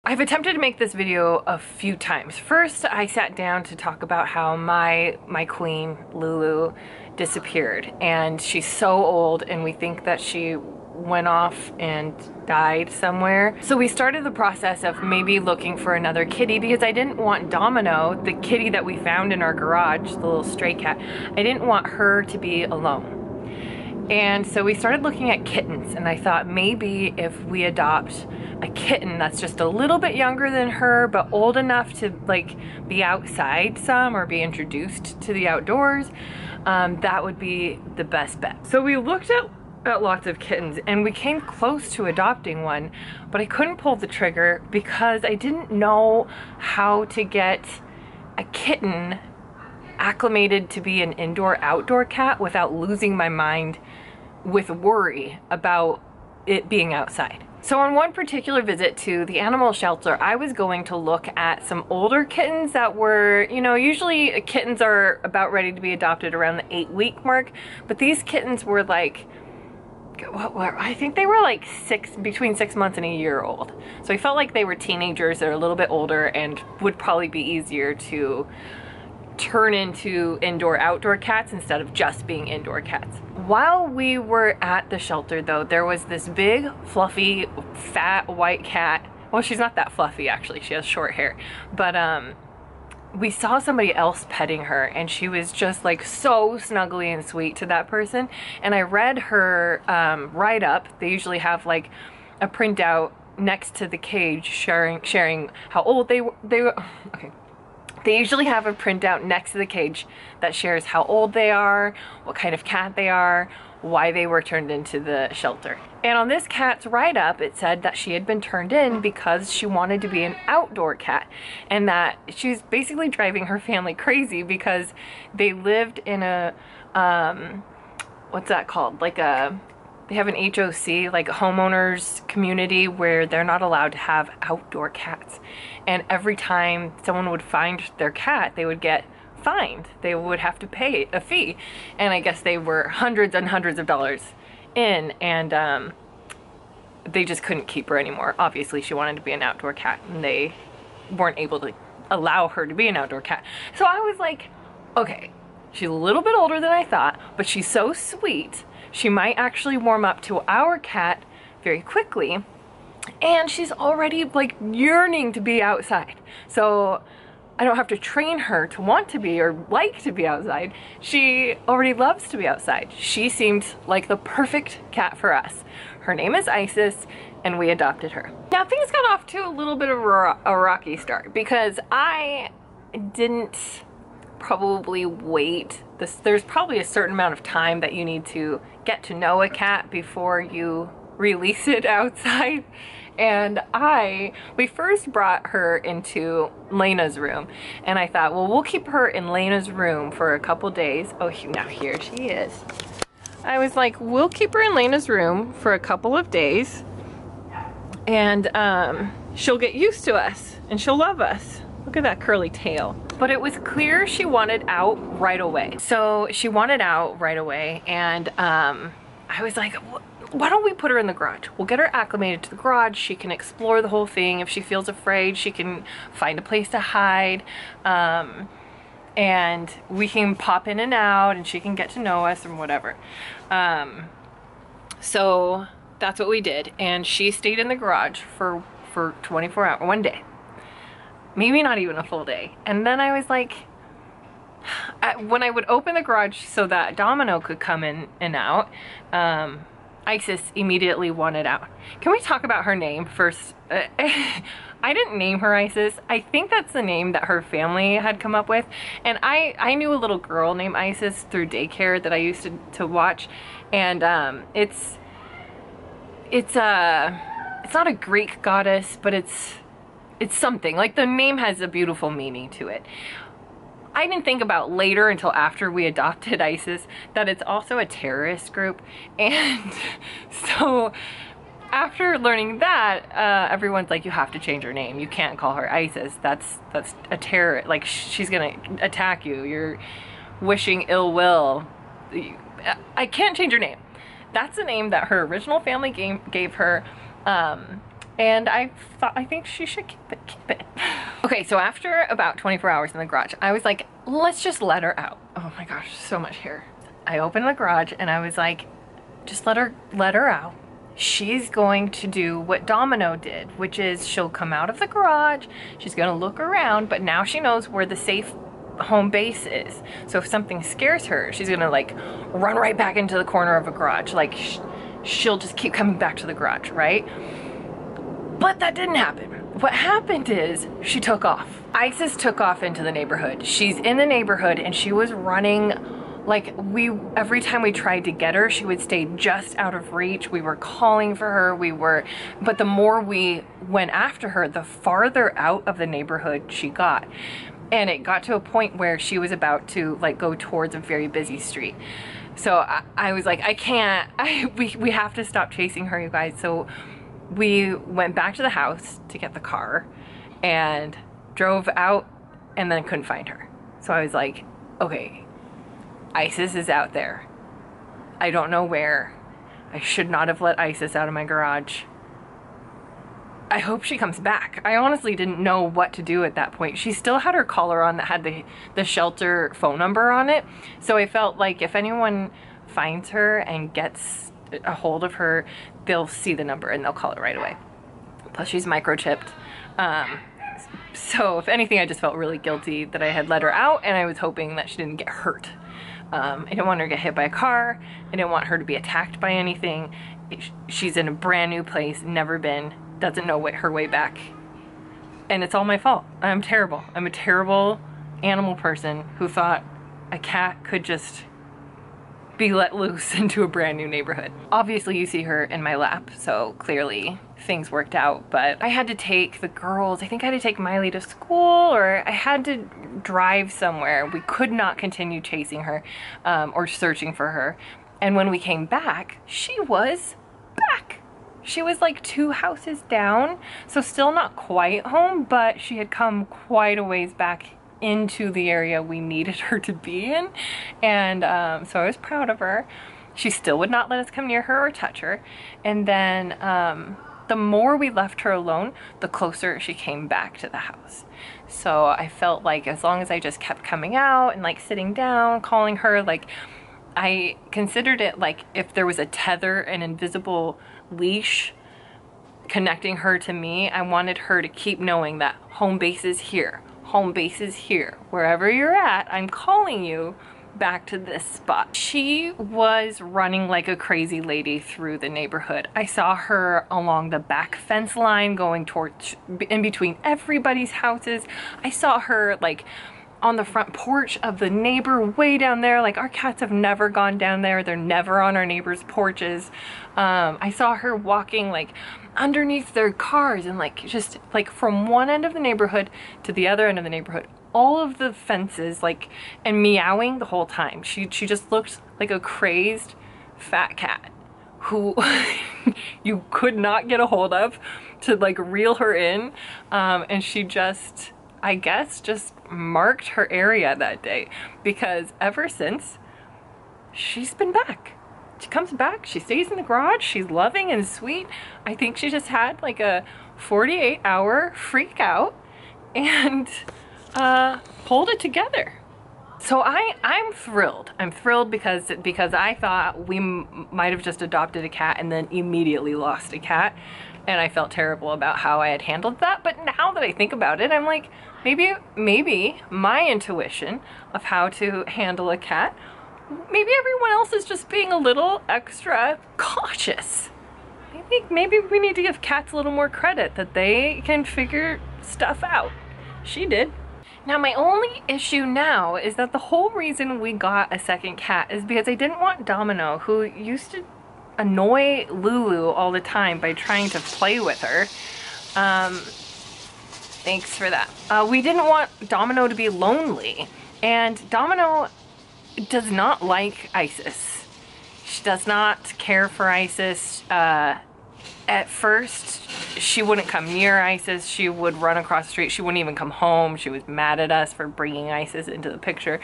I've attempted to make this video a few times. First, I sat down to talk about how my queen, Lulu, disappeared. And she's so old, and we think that she went off and died somewhere. So we started the process of maybe looking for another kitty, because I didn't want Domino, the kitty that we found in our garage, the little stray cat, I didn't want her to be alone. And so we started looking at kittens, and I thought maybe if we adopt a kitten that's just a little bit younger than her but old enough to like be outside some or be introduced to the outdoors, that would be the best bet. So we looked at lots of kittens, and we came close to adopting one, but I couldn't pull the trigger because I didn't know how to get a kitten acclimated to be an indoor-outdoor cat without losing my mind with worry about it being outside. So on one particular visit to the animal shelter, I was going to look at some older kittens that were, you know, usually kittens are about ready to be adopted around the 8-week mark, but these kittens were like, I think they were like between 6 months and a year old. So I felt like they were teenagers that are a little bit older and would probably be easier to turn into indoor-outdoor cats instead of just being indoor cats. While we were at the shelter though, there was this big, fluffy, fat white cat. Well, she's not that fluffy actually, she has short hair. But we saw somebody else petting her, and she was just like so snuggly and sweet to that person. And I read her write-up. They usually have like a printout next to the cage sharing how old they were. Okay. They usually have a printout next to the cage that shares how old they are, what kind of cat they are, why they were turned into the shelter. And on this cat's write-up, it said that she had been turned in because she wanted to be an outdoor cat, and that she's basically driving her family crazy because they lived in a, what's that called? Like they have an HOC, like a homeowners community, where they're not allowed to have outdoor cats. And every time someone would find their cat, they would get fined. They would have to pay a fee. And I guess they were hundreds and hundreds of dollars in, and they just couldn't keep her anymore. Obviously, she wanted to be an outdoor cat, and they weren't able to allow her to be an outdoor cat. So I was like, okay, she's a little bit older than I thought, but she's so sweet. She might actually warm up to our cat very quickly, and she's already like yearning to be outside. So I don't have to train her to want to be or like to be outside. She already loves to be outside. She seemed like the perfect cat for us. Her name is Isis, and we adopted her. Now things got off to a little bit of a rocky start because I didn't probably wait. There's probably a certain amount of time that you need to get to know a cat before you release it outside. And we first brought her into Lena's room, and I thought, well, we'll keep her in Lena's room for a couple days. Oh, now here she is. I was like, we'll keep her in Lena's room for a couple of days, and she'll get used to us, and she'll love us. Look at that curly tail. But it was clear she wanted out right away. So she wanted out right away, and I was like, why don't we put her in the garage? We'll get her acclimated to the garage. She can explore the whole thing. If she feels afraid, she can find a place to hide. And we can pop in and out, and she can get to know us and whatever. So that's what we did. And she stayed in the garage for 24 hours, one day. Maybe not even a full day. And then I was like, when I would open the garage so that Domino could come in and out, Isis immediately wanted out. Can we talk about her name first? I didn't name her Isis. I think that's the name that her family had come up with. And I knew a little girl named Isis through daycare that I used to watch. And it's not a Greek goddess, but it's something. Like, the name has a beautiful meaning to it. I didn't think about later until after we adopted Isis that it's also a terrorist group. And so after learning that, everyone's like, you have to change her name. You can't call her Isis. That's a terror. Like, she's gonna attack you. You're wishing ill will. I can't change her name. That's the name that her original family gave her. And I think she should keep it. Okay, so after about 24 hours in the garage, I was like, let's just let her out. Oh my gosh, so much hair. I opened the garage and I was like, just let her out. She's going to do what Domino did, which is she'll come out of the garage, she's gonna look around, but now she knows where the safe home base is. So if something scares her, she's gonna like run right back into the corner of a garage. Like she'll just keep coming back to the garage, right? But that didn't happen. What happened is she took off. Isis took off into the neighborhood. She's in the neighborhood and she was running like every time we tried to get her, she would stay just out of reach. We were calling for her, but the more we went after her, the farther out of the neighborhood she got. And it got to a point where she was about to like go towards a very busy street. So I was like, we have to stop chasing her, you guys. So we went back to the house to get the car and drove out and then couldn't find her. So I was like, okay, Isis is out there. I don't know where. I should not have let Isis out of my garage. I hope she comes back. I honestly didn't know what to do at that point. She still had her collar on that had the shelter phone number on it. So I felt like if anyone finds her and gets a hold of her, they'll see the number and they'll call it right away. Plus she's microchipped. So if anything, I just felt really guilty that I had let her out, and I was hoping that she didn't get hurt. I didn't want her to get hit by a car. I didn't want her to be attacked by anything. She's in a brand new place, never been, doesn't know her way back. And it's all my fault. I'm terrible. I'm a terrible animal person who thought a cat could just be let loose into a brand new neighborhood. Obviously you see her in my lap, so clearly things worked out, but I had to take the girls, I think I had to take Miley to school, or I had to drive somewhere. We could not continue chasing her or searching for her. And when we came back, she was back. She was like 2 houses down, so still not quite home, but she had come quite a ways back into the area we needed her to be in. And so I was proud of her. She still would not let us come near her or touch her. And then the more we left her alone, the closer she came back to the house. So I felt like as long as I just kept coming out and like sitting down, calling her, like I considered it like if there was a tether, an invisible leash connecting her to me, I wanted her to keep knowing that home base is here. Home base is here. Wherever you're at, I'm calling you back to this spot. She was running like a crazy lady through the neighborhood. I saw her along the back fence line going towards, in between everybody's houses. I saw her like on the front porch of the neighbor way down there. Like our cats have never gone down there. They're never on our neighbors' porches. I saw her walking like underneath their cars and like just like from one end of the neighborhood to the other end of the neighborhood. All of the fences like and meowing the whole time. She just looked like a crazed fat cat who you could not get a hold of to like reel her in. And she just, I guess, just marked her area that day, because ever since she's been back. She comes back, she stays in the garage, she's loving and sweet. I think she just had like a 48-hour freak out and pulled it together. So I'm thrilled. I'm thrilled because I thought we might have just adopted a cat and then immediately lost a cat. And I felt terrible about how I had handled that. But now that I think about it, I'm like, maybe my intuition of how to handle a cat, maybe everyone else is just being a little extra cautious. Maybe we need to give cats a little more credit that they can figure stuff out. She did. Now my only issue now is that the whole reason we got a second cat is because I didn't want Domino, who used to annoy Lulu all the time by trying to play with her. Thanks for that. We didn't want Domino to be lonely, and Domino does not like Isis. She does not care for Isis. At first, she wouldn't come near Isis. She would run across the street. She wouldn't even come home. She was mad at us for bringing Isis into the picture.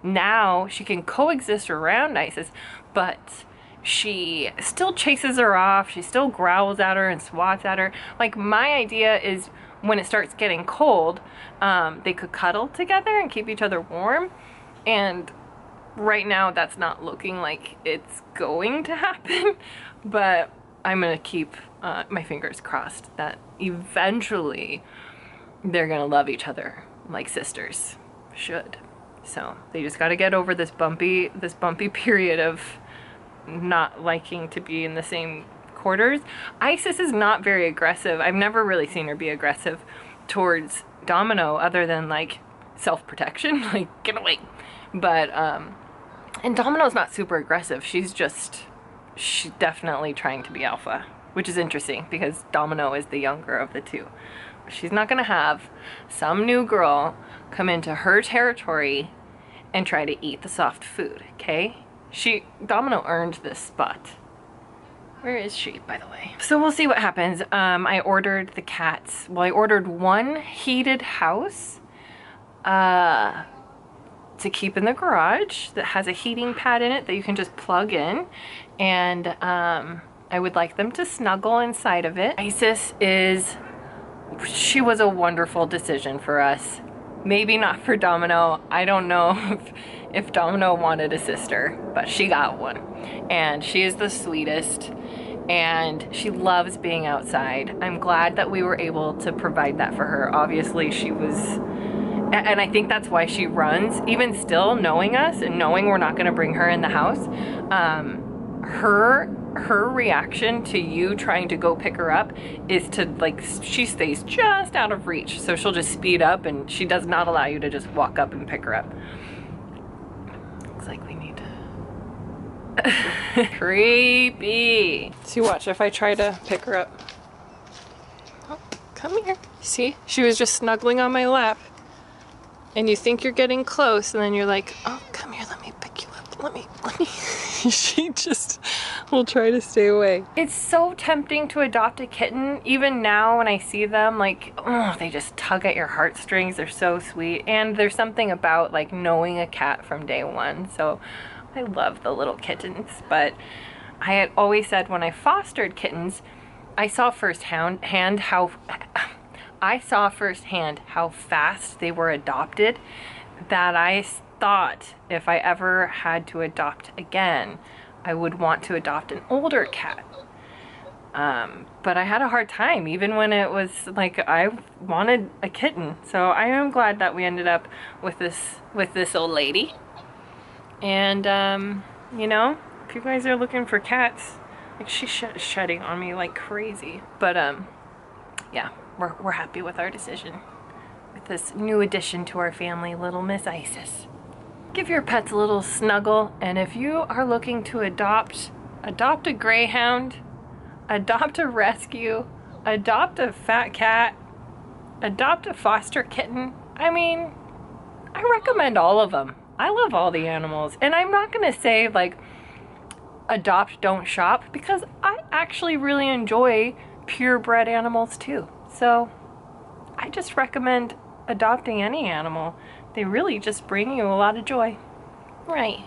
Now she can coexist around Isis, but She still chases her off. She still growls at her and swats at her. Like, my idea is when it starts getting cold, they could cuddle together and keep each other warm. And right now that's not looking like it's going to happen, but I'm gonna keep my fingers crossed that eventually they're gonna love each other like sisters should. So they just got to get over this bumpy period of not liking to be in the same quarters. Isis is not very aggressive. I've never really seen her be aggressive towards Domino other than like self-protection, like get away. But and Domino's not super aggressive. She's definitely trying to be alpha, which is interesting because Domino is the younger of the two. She's not gonna have some new girl come into her territory and try to eat the soft food, okay? Domino earned this spot. Where is she, by the way? So we'll see what happens. I ordered the cats. Well, I ordered one heated house to keep in the garage that has a heating pad in it that you can just plug in. And I would like them to snuggle inside of it. Isis she was a wonderful decision for us. Maybe not for Domino. I don't know if Domino wanted a sister, but she got one. And she is the sweetest, and she loves being outside. I'm glad that we were able to provide that for her. Obviously, she was, and I think that's why she runs, even still knowing us and knowing we're not gonna bring her in the house. Her reaction to you trying to go pick her up is to, like, she stays just out of reach. So she'll just speed up and she does not allow you to just walk up and pick her up. Looks like we need to... Creepy. See, watch, if I try to pick her up. Oh, come here. See, she was just snuggling on my lap. And you think you're getting close and then you're like, oh, come here, let me pick you up. Let me. She just will try to stay away. It's so tempting to adopt a kitten. Even now when I see them, like, oh, they just tug at your heartstrings. They're so sweet. And there's something about like knowing a cat from day one. So I love the little kittens. But I had always said when I fostered kittens, I saw firsthand how fast they were adopted, that I thought if I ever had to adopt again, I would want to adopt an older cat. But I had a hard time, even when it was like I wanted a kitten. So I am glad that we ended up with this old lady. And you know, if you guys are looking for cats, like, she's shedding on me like crazy. But yeah, we're happy with our decision with this new addition to our family, little Miss Isis. Give your pets a little snuggle, and if you are looking to adopt a greyhound, adopt a rescue, adopt a fat cat, adopt a foster kitten, I mean, I recommend all of them. I love all the animals, and I'm not gonna say like adopt, don't shop, because I actually really enjoy purebred animals too. So I just recommend adopting any animal. They really just bring you a lot of joy. Right.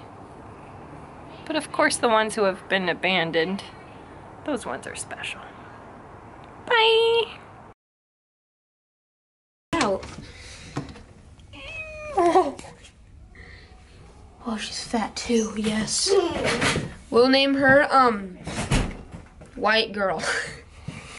But of course the ones who have been abandoned, those ones are special. Bye! Out. Oh, she's fat too, yes. We'll name her, White Girl.